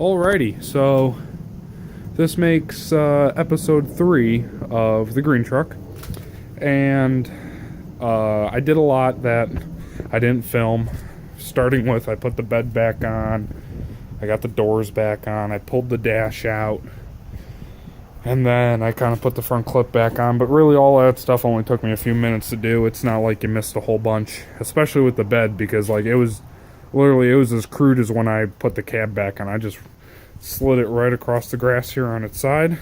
Alrighty, so this makes episode 3 of the green truck, and I did a lot that I didn't film. Starting with, I put the bed back on, I got the doors back on, I pulled the dash out, and then I kind of put the front clip back on, but really all that stuff only took me a few minutes to do. It's not like you missed a whole bunch, especially with the bed, because like it was as crude as when I put the cab back on. I just slid it right across the grass here on its side,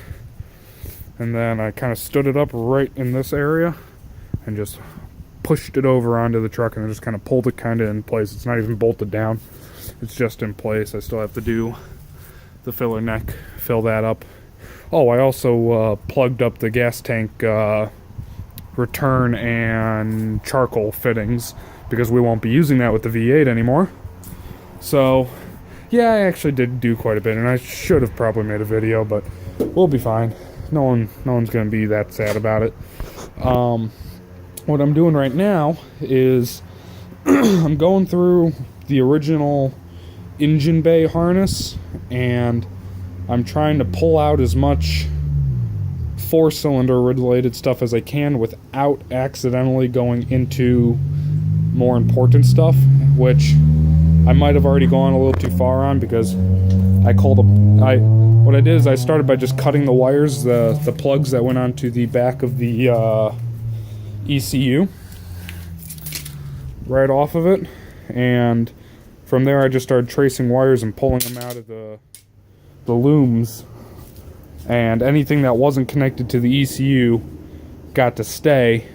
and then I kind of stood it up right in this area and just pushed it over onto the truck, and I just kind of pulled it kind of in place. It's not even bolted down, it's just in place. I still have to do the filler neck, fill that up. Oh, I also plugged up the gas tank return and charcoal fittings, because we won't be using that with the V8 anymore. So yeah, I actually did do quite a bit, and I should have probably made a video, but we'll be fine. No one's gonna be that sad about it. What I'm doing right now is I'm going through the original engine bay harness, and I'm trying to pull out as much 4-cylinder related stuff as I can without accidentally going into more important stuff, which I might have already gone a little too far on, because what I did is I started by just cutting the wires, the plugs that went onto the back of the ECU right off of it, and from there I just started tracing wires and pulling them out of the looms, and anything that wasn't connected to the ECU got to stay.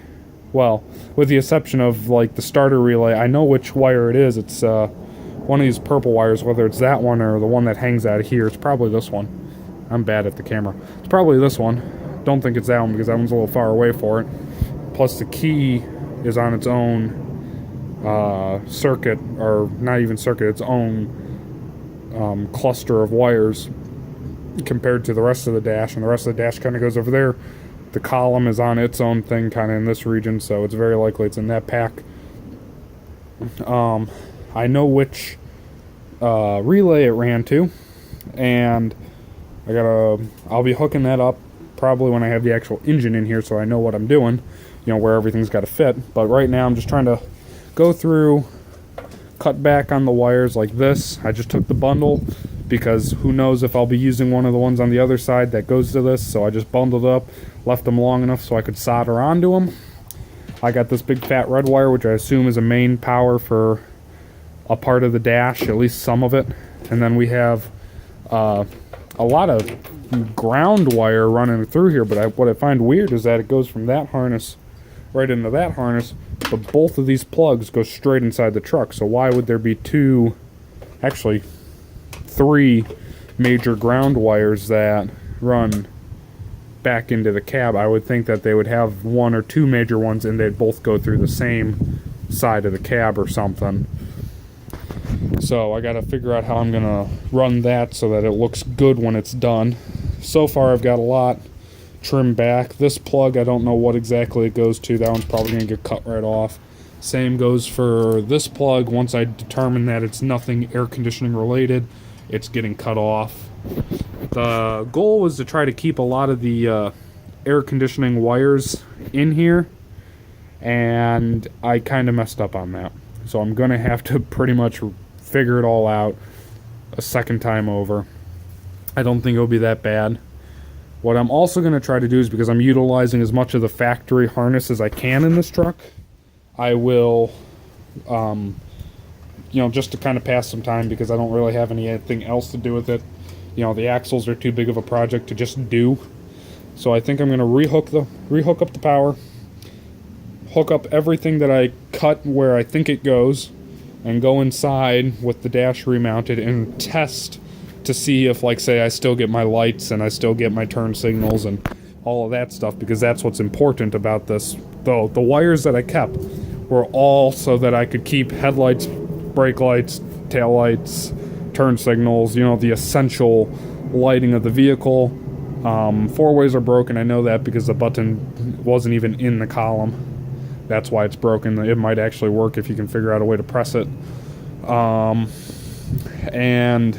Well, with the exception of like the starter relay. I know which wire it is. It's one of these purple wires, whether it's that one or the one that hangs out of here. It's probably this one. I'm bad at the camera. It's probably this one. Don't think it's that one, because that one's a little far away for it. Plus the key is on its own circuit, or not even circuit, its own cluster of wires compared to the rest of the dash, and the rest of the dash kind of goes over there. The column is on its own thing kind of in this region, so it's very likely it's in that pack. I know which relay it ran to, and I'll be hooking that up probably when I have the actual engine in here, so I know what I'm doing, where everything's got to fit. But right now I'm just trying to go through, cut back on the wires like this. I just took the bundle, because who knows if I'll be using one of the ones on the other side that goes to this, so I just bundled up, left them long enough so I could solder onto them. I got this big fat red wire, which I assume is a main power for a part of the dash, at least some of it, and then we have a lot of ground wire running through here, but what I find weird is that it goes from that harness right into that harness, but both of these plugs go straight inside the truck. So why would there be actually 3 major ground wires that run back into the cab? I would think that they would have 1 or 2 major ones, and they'd both go through the same side of the cab or something. So I gotta figure out how I'm gonna run that so that it looks good when it's done. So far I've got a lot trimmed back. This plug, I don't know what exactly it goes to. That one's probably gonna get cut right off. Same goes for this plug. Once I determine that it's nothing air conditioning related, it's getting cut off. The goal was to try to keep a lot of the air conditioning wires in here, and I kind of messed up on that. So I'm gonna have to pretty much figure it all out a second time over. I don't think it'll be that bad. What I'm also going to try to do is, because I'm utilizing as much of the factory harness as I can in this truck, I will, just to kind of pass some time, because I don't really have anything else to do with it. The axles are too big of a project to just do. So I think I'm going to rehook up the power, hook up everything that I cut where I think it goes, and go inside with the dash remounted and test to see if, like, say I still get my lights and I still get my turn signals and all of that stuff, because that's what's important about this. Though the wires that I kept were all so that I could keep headlights, brake lights, tail lights, turn signals, the essential lighting of the vehicle. 4-ways are broken, I know that, because the button wasn't even in the column. That's why it's broken. It might actually work if you can figure out a way to press it. And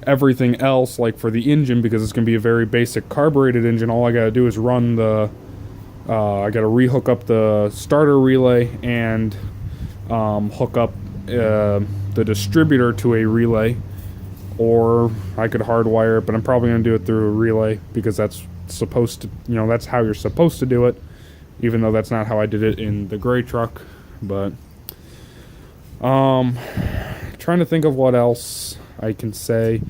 everything else, like for the engine, because it's going to be a very basic carbureted engine, all I got to do is run the I got to rehook up the starter relay and hook up the distributor to a relay, or I could hardwire it, but I'm probably going to do it through a relay because that's supposed to, that's how you're supposed to do it, even though that's not how I did it in the gray truck. But trying to think of what else I can say.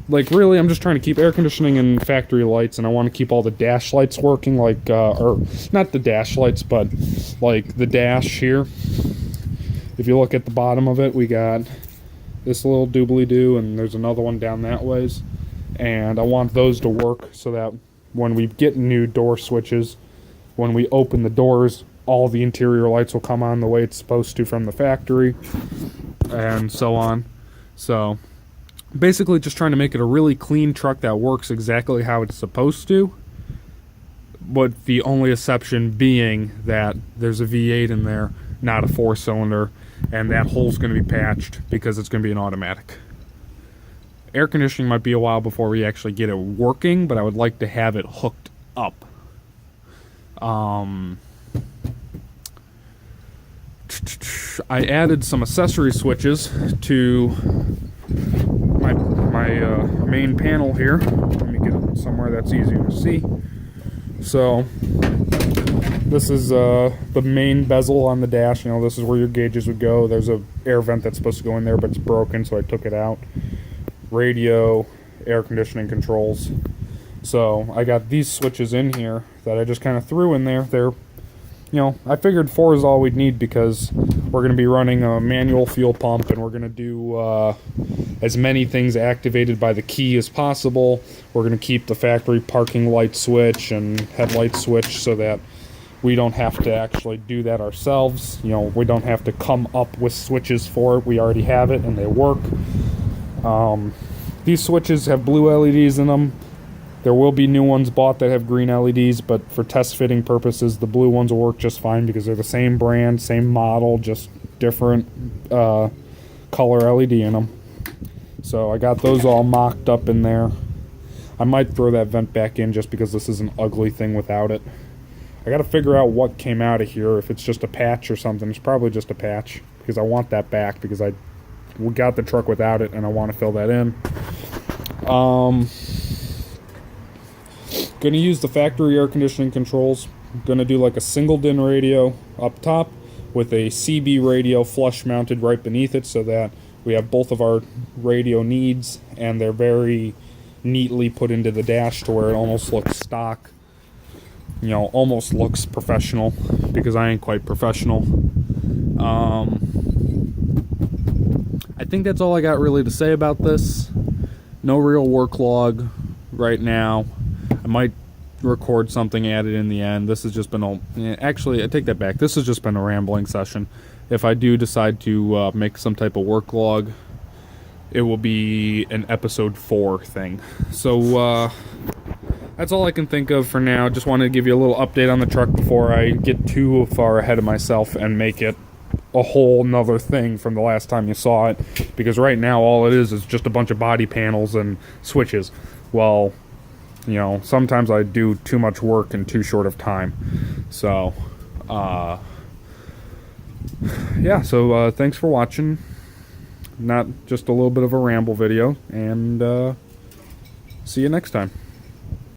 Like, really, I'm just trying to keep air conditioning and factory lights, and I want to keep all the dash lights working, like, or not the dash lights, but like the dash here. If you look at the bottom of it, we got this little doobly-doo, and there's another one down that ways. And I want those to work so that when we get new door switches, when we open the doors, all the interior lights will come on the way it's supposed to from the factory, and so on. So, basically just trying to make it a really clean truck that works exactly how it's supposed to, but the only exception being that there's a V8 in there, not a 4-cylinder, and that hole's going to be patched because it's going to be an automatic. Air conditioning might be a while before we actually get it working, but I would like to have it hooked up. I added some accessory switches to my main panel here. Let me get it somewhere that's easier to see. So this is the main bezel on the dash. This is where your gauges would go. There's a air vent that's supposed to go in there, but it's broken, so I took it out. Radio, air conditioning controls. So I got these switches in here that I just kind of threw in there. They're, I figured 4 is all we'd need because we're going to be running a manual fuel pump, and we're going to do as many things activated by the key as possible. We're going to keep the factory parking light switch and headlight switch so that we don't have to actually do that ourselves. We don't have to come up with switches for it. We already have it, and they work. These switches have blue LEDs in them. There will be new ones bought that have green LEDs, but for test fitting purposes, the blue ones will work just fine because they're the same brand, same model, just different color LED in them. So I got those all mocked up in there. I might throw that vent back in just because this is an ugly thing without it. I got to figure out what came out of here. If it's just a patch or something, it's probably just a patch because I want that back because we got the truck without it and I want to fill that in. Gonna use the factory air conditioning controls. Gonna do like a single DIN radio up top with a CB radio flush mounted right beneath it so that we have both of our radio needs and they're very neatly put into the dash to where it almost looks stock. Almost looks professional because I ain't quite professional. I think that's all I got really to say about this. No real work log right now. I might record something, add it in the end. This has just been actually, I take that back. This has just been a rambling session. If I do decide to make some type of work log, it will be an episode 4 thing. So that's all I can think of for now. Just wanted to give you a little update on the truck before I get too far ahead of myself and make it a whole nother thing from the last time you saw it. Because right now all it is just a bunch of body panels and switches. Well, sometimes I do too much work in too short of time. So, yeah, so thanks for watching. Not just a little bit of a ramble video, and see you next time.